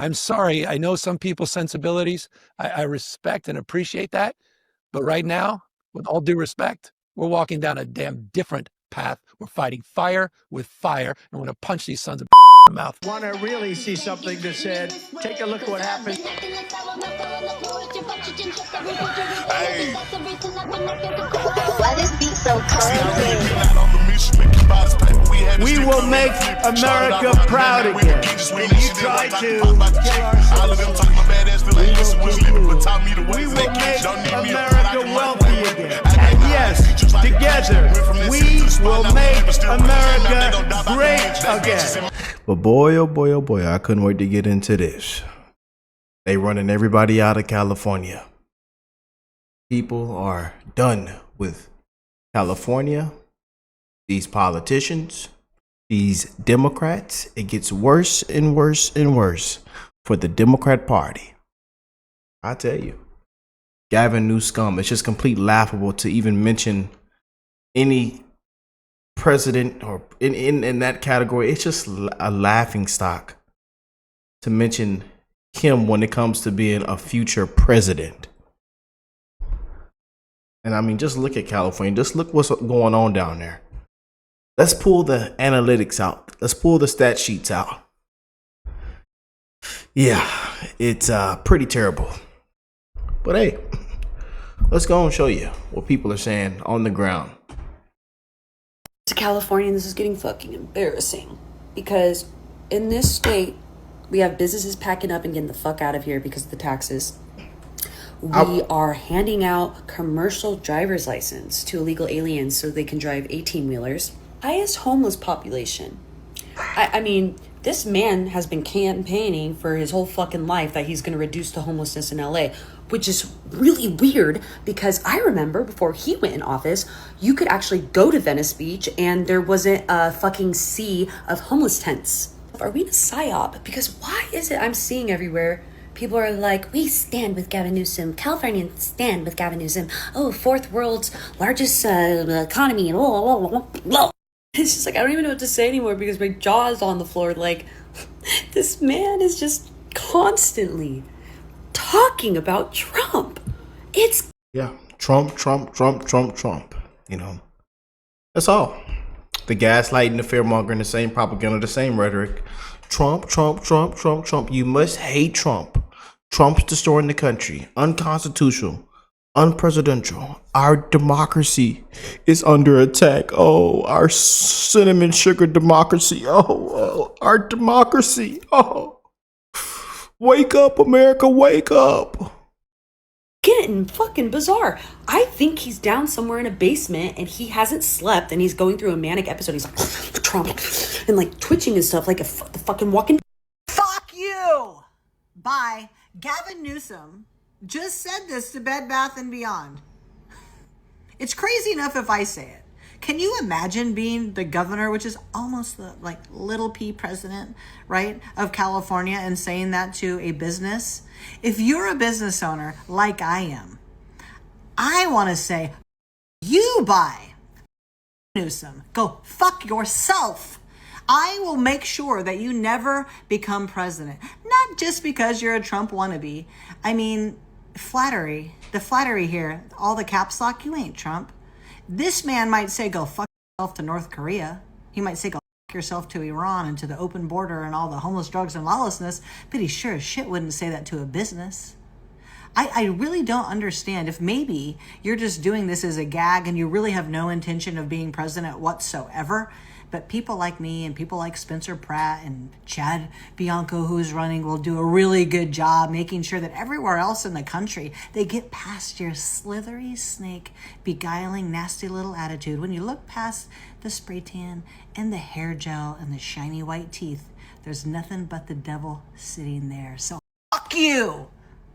I'm sorry. I know some people's sensibilities. I respect and appreciate that. But right now, with all due respect, we're walking down a damn different path. We're fighting fire with fire, and we're going to punch these sons of in the mouth. Want to really see something that said, take a look at what happened. Hey. Why this beat so cold? We will make America proud again. And you try to kill our we will make America wealthy again. And yes, together, we will make America great again. But boy, oh boy, oh boy, I couldn't wait to get into this. They running everybody out of California. People are done with California. These politicians, these Democrats. It gets worse and worse and worse for the Democrat Party. I tell you, Gavin Newsom, it's just complete laughable to even mention any president or in that category. It's just a laughing stock to mention him when it comes to being a future president. And I mean, just look at California. Just look what's going on down there. Let's pull the analytics out. Let's pull the stat sheets out. Yeah, it's pretty terrible. But hey, let's go and show you what people are saying on the ground. To California, this is getting fucking embarrassing because in this state, we have businesses packing up and getting the fuck out of here because of the taxes. We are handing out commercial driver's license to illegal aliens so they can drive 18-wheelers. Highest homeless population. I mean, this man has been campaigning for his whole fucking life that he's going to reduce the homelessness in LA, which is really weird because I remember before he went in office, you could actually go to Venice Beach and there wasn't a fucking sea of homeless tents. Are we in a psyop? Because why is it I'm seeing everywhere people are like, we stand with Gavin Newsom. Californians stand with Gavin Newsom. Oh, fourth world's largest economy. It's just like, I don't even know what to say anymore because my jaw is on the floor. Like, this man is just constantly talking about Trump. Yeah, Trump. You know, that's all. The gaslighting, the fear-mongering, the same propaganda, the same rhetoric. Trump. You must hate Trump. Trump's destroying the country. Unconstitutional. Unpresidential. Our democracy is under attack. Oh, our cinnamon sugar democracy. Oh, our democracy. Oh, wake up, America, wake up. Getting fucking bizarre. I think he's down somewhere in a basement and he hasn't slept and he's going through a manic episode. He's like, Trump, and like twitching and stuff like the fucking walking. Fuck you! Bye. Gavin Newsom just said this to Bed Bath & Beyond. It's crazy enough if I say it. Can you imagine being the governor, which is almost the like little p president, right, of California, and saying that to a business? If you're a business owner like I am, I want to say, you buy Newsom. Go fuck yourself. I will make sure that you never become president. Not just because you're a Trump wannabe. I mean, flattery. The flattery here, all the caps lock, you ain't Trump. This man might say, go fuck yourself to North Korea. He might say, go fuck yourself to Iran and to the open border and all the homeless, drugs, and lawlessness. But he sure as shit wouldn't say that to a business. I really don't understand if maybe you're just doing this as a gag and you really have no intention of being president whatsoever. But people like me and people like Spencer Pratt and Chad Bianco, who's running, will do a really good job making sure that everywhere else in the country, they get past your slithery snake, beguiling, nasty little attitude. When you look past the spray tan and the hair gel and the shiny white teeth, there's nothing but the devil sitting there. So fuck you!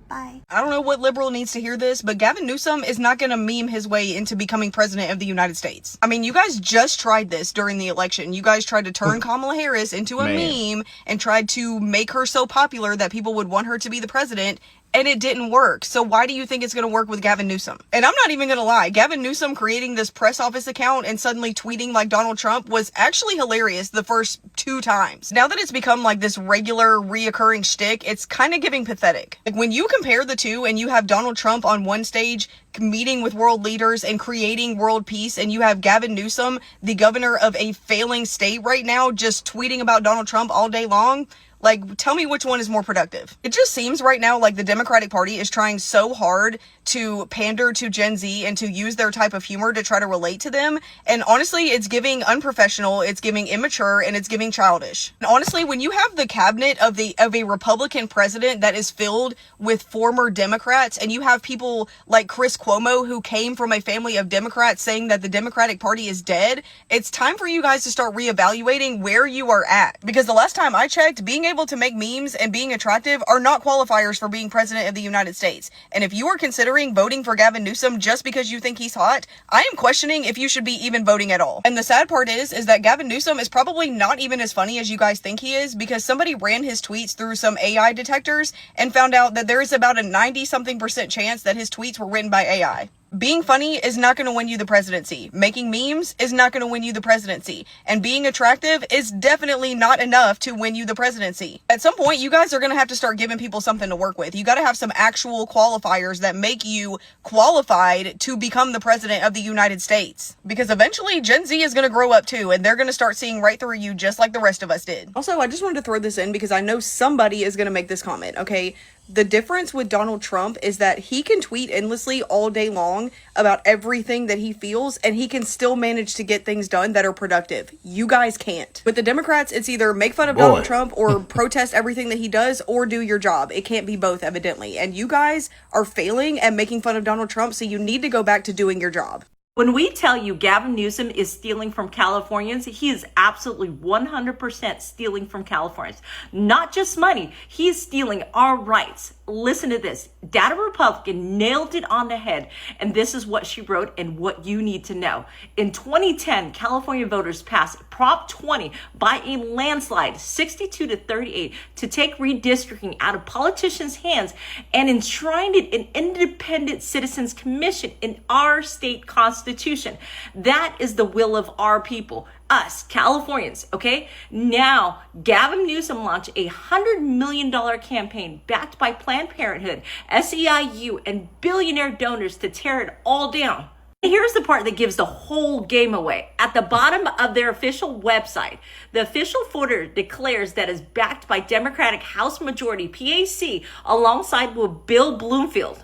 Bye. I don't know what liberal needs to hear this, but Gavin Newsom is not going to meme his way into becoming president of the United States. I mean, you guys just tried this during the election. You guys tried to turn Kamala Harris into a meme and tried to make her so popular that people would want her to be the president. and it didn't work. So why do you think it's going to work with Gavin Newsom? And I'm not even going to lie. Gavin Newsom creating this press office account and suddenly tweeting like Donald Trump was actually hilarious the first 2 times. Now that it's become like this regular reoccurring shtick, it's kind of giving pathetic. Like when you compare the two and you have Donald Trump on one stage meeting with world leaders and creating world peace, and you have Gavin Newsom, the governor of a failing state right now, just tweeting about Donald Trump all day long. Like, tell me which one is more productive. It just seems right now like the Democratic Party is trying so hard to pander to Gen Z and to use their type of humor to try to relate to them. And honestly, it's giving unprofessional, it's giving immature, and it's giving childish. And honestly, when you have the cabinet of a Republican president that is filled with former Democrats, and you have people like Chris Cuomo, who came from a family of Democrats, saying that the Democratic Party is dead, it's time for you guys to start reevaluating where you are at. Because the last time I checked, being able to make memes and being attractive are not qualifiers for being president of the United States. And if you are considering voting for Gavin Newsom just because you think he's hot, I am questioning if you should be even voting at all. And the sad part is that Gavin Newsom is probably not even as funny as you guys think he is, because somebody ran his tweets through some AI detectors and found out that there is about a 90-something% chance that his tweets were written by AI. Being funny is not going to win you the presidency. Making memes is not going to win you the presidency. And being attractive is definitely not enough to win you the presidency. At some point, you guys are going to have to start giving people something to work with. You got to have some actual qualifiers that make you qualified to become the president of the United States. Because eventually, Gen Z is going to grow up too, and they're going to start seeing right through you just like the rest of us did. Also, I just wanted to throw this in because I know somebody is going to make this comment, okay? The difference with Donald Trump is that he can tweet endlessly all day long about everything that he feels, and he can still manage to get things done that are productive. You guys can't. With the Democrats, it's either make fun of Donald Trump or protest everything that he does or do your job. It can't be both, evidently. And you guys are failing at making fun of Donald Trump, so you need to go back to doing your job. When we tell you Gavin Newsom is stealing from Californians, he is absolutely 100% stealing from Californians. Not just money, he is stealing our rights. Listen to this. Data Republican nailed it on the head, and this is what she wrote and what you need to know. In 2010, California voters passed Prop 20 by a landslide, 62-38, to take redistricting out of politicians' hands and enshrined it in Independent Citizens Commission in our state constitution. That is the will of our people. Us, Californians, okay? Now, Gavin Newsom launched a $100 million campaign backed by Planned Parenthood, SEIU, and billionaire donors to tear it all down. Here's the part that gives the whole game away. At the bottom of their official website, the official footer declares that it's backed by Democratic House Majority PAC alongside with Bill Bloomfield.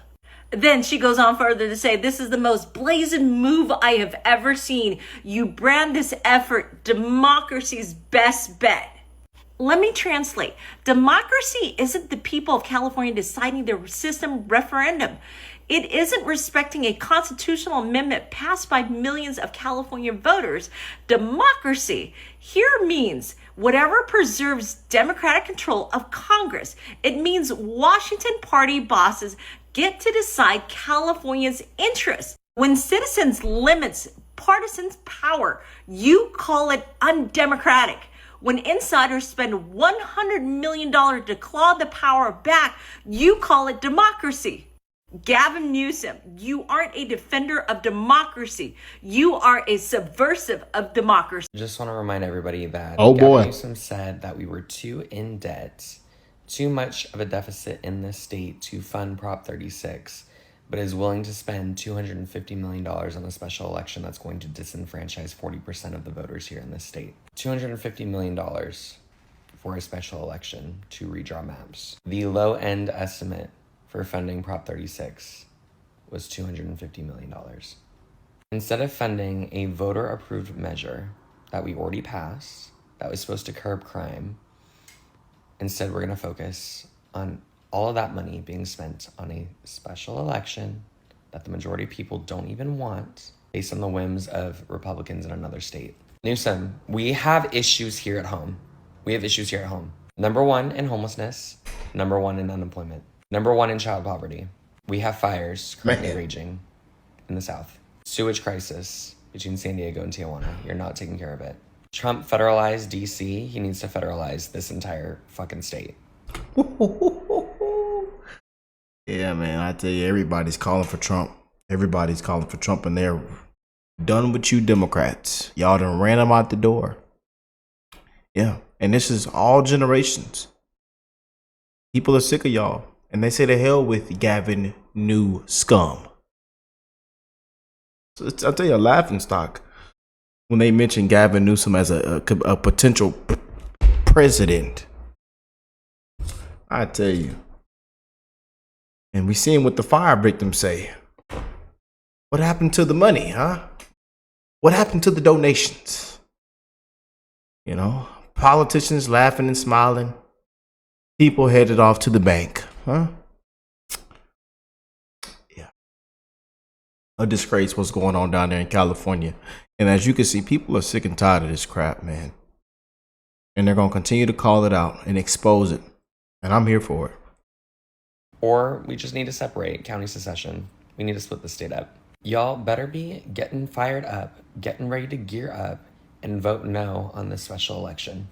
Then she goes on further to say, this is the most blazing move I have ever seen. You brand this effort democracy's best bet. Let me translate. Democracy isn't the people of California deciding their system referendum. It isn't respecting a constitutional amendment passed by millions of California voters. Democracy here means whatever preserves democratic control of Congress. It means Washington party bosses get to decide California's interests. When citizens limits partisans' power, you call it undemocratic. When insiders spend $100 million to claw the power back, you call it democracy. Gavin Newsom, you aren't a defender of democracy. You are a subversive of democracy. Just want to remind everybody that Gavin Newsom said that we were too in debt, too much of a deficit in this state to fund Prop 36, but is willing to spend $250 million on a special election that's going to disenfranchise 40% of the voters here in this state. $250 million for a special election to redraw maps. The low end estimate for funding Prop 36 was $250 million. Instead of funding a voter-approved measure that we already passed, that was supposed to curb crime, instead we're going to focus on all of that money being spent on a special election that the majority of people don't even want, based on the whims of Republicans in another state. Newsom, we have issues here at home. Number one in homelessness, number one in unemployment. Number one in child poverty. We have fires currently raging in the South. Sewage crisis between San Diego and Tijuana. You're not taking care of it. Trump federalized DC. He needs to federalize this entire fucking state. I tell you, everybody's calling for Trump. Everybody's calling for Trump, and they're done with you Democrats. Y'all done ran them out the door. Yeah, and this is all generations. People are sick of y'all, and they say to hell with Gavin Newsom. So I'll tell you, a laughing stock when they mention Gavin Newsom as a potential president. I tell you. And we seen what the fire victims say. What happened to the money, huh? What happened to the donations? You know, politicians laughing and smiling. People headed off to the bank, huh? Yeah. A disgrace what's going on down there in California. And as you can see, people are sick and tired of this crap, man. And they're going to continue to call it out and expose it. And I'm here for it. Or we just need to separate county secession. We need to split the state up. Y'all better be getting fired up, getting ready to gear up, and vote no on this special election.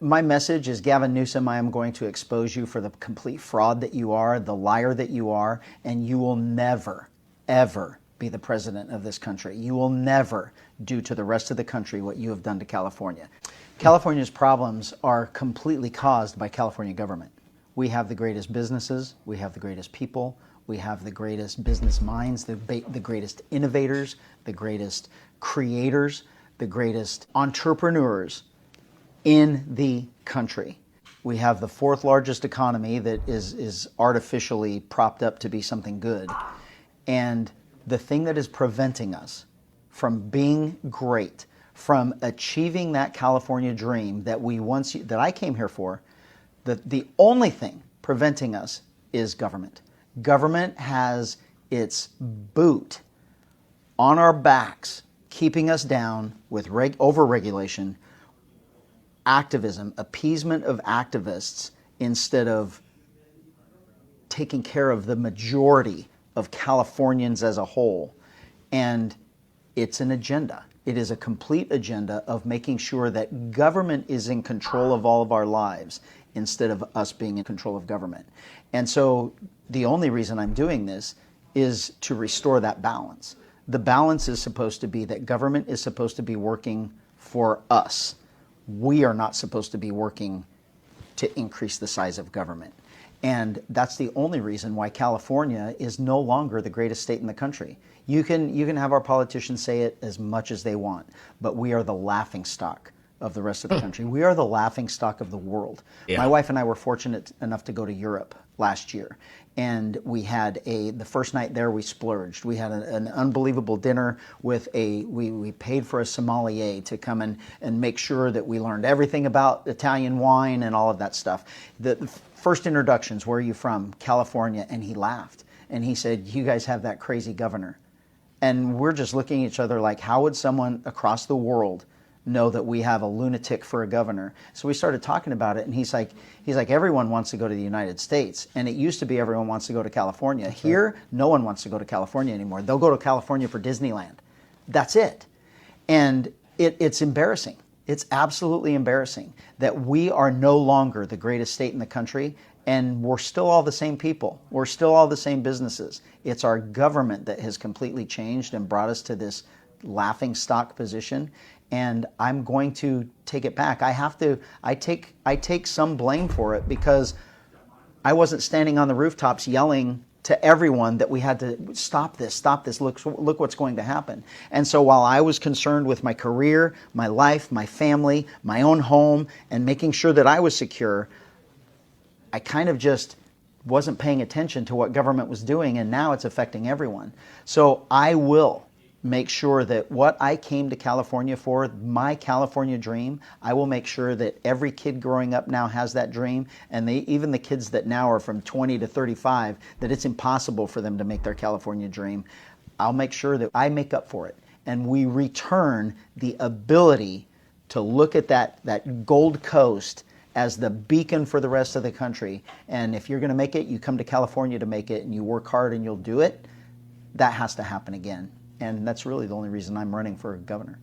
My message is, Gavin Newsom, I am going to expose you for the complete fraud that you are, the liar that you are, and you will never, ever be the president of this country. You will never do to the rest of the country what you have done to California. California's problems are completely caused by California government. We have the greatest businesses, we have the greatest people, we have the greatest business minds, the greatest innovators, the greatest creators, the greatest entrepreneurs in the country. We have the fourth largest economy that is artificially propped up to be something good. And the thing that is preventing us from being great, from achieving that California dream that that I came here for, the only thing preventing us is government. Government has its boot on our backs, keeping us down with overregulation, activism, appeasement of activists, instead of taking care of the majority of Californians as a whole. And it's an agenda. It is a complete agenda of making sure that government is in control of all of our lives instead of us being in control of government. And so the only reason I'm doing this is to restore that balance. The balance is supposed to be that government is supposed to be working for us. We are not supposed to be working to increase the size of government. And that's the only reason why California is no longer the greatest state in the country. You can have our politicians say it as much as they want, but we are the laughingstock of the rest of the country. We are the laughingstock of the world. Yeah. My wife and I were fortunate enough to go to Europe last year, and we had the first night there we splurged. We had an unbelievable dinner with we paid for a sommelier to come and make sure that we learned everything about Italian wine and all of that stuff. The first introductions, where are you from? California. And he laughed and he said, you guys have that crazy governor. And we're just looking at each other like, how would someone across the world know that we have a lunatic for a governor? So we started talking about it, and he's like, everyone wants to go to the United States, and it used to be everyone wants to go to California. That's here, right. No one wants to go to California anymore. They'll go to California for Disneyland. That's it. And it's embarrassing. It's absolutely embarrassing that we are no longer the greatest state in the country, and we're still all the same people. We're still all the same businesses. It's our government that has completely changed and brought us to this laughingstock position. And I'm going to take it back. I take some blame for it, because I wasn't standing on the rooftops yelling to everyone that we had to stop this, look what's going to happen. And so while I was concerned with my career, my life, my family, my own home, and making sure that I was secure, I kind of just wasn't paying attention to what government was doing, and now it's affecting everyone. So I will make sure that what I came to California for, my California dream, I will make sure that every kid growing up now has that dream, and even the kids that now are from 20 to 35, that it's impossible for them to make their California dream. I'll make sure that I make up for it, and we return the ability to look at that Gold Coast as the beacon for the rest of the country. And if you're going to make it, you come to California to make it, and you work hard and you'll do it. That has to happen again. And that's really the only reason I'm running for governor.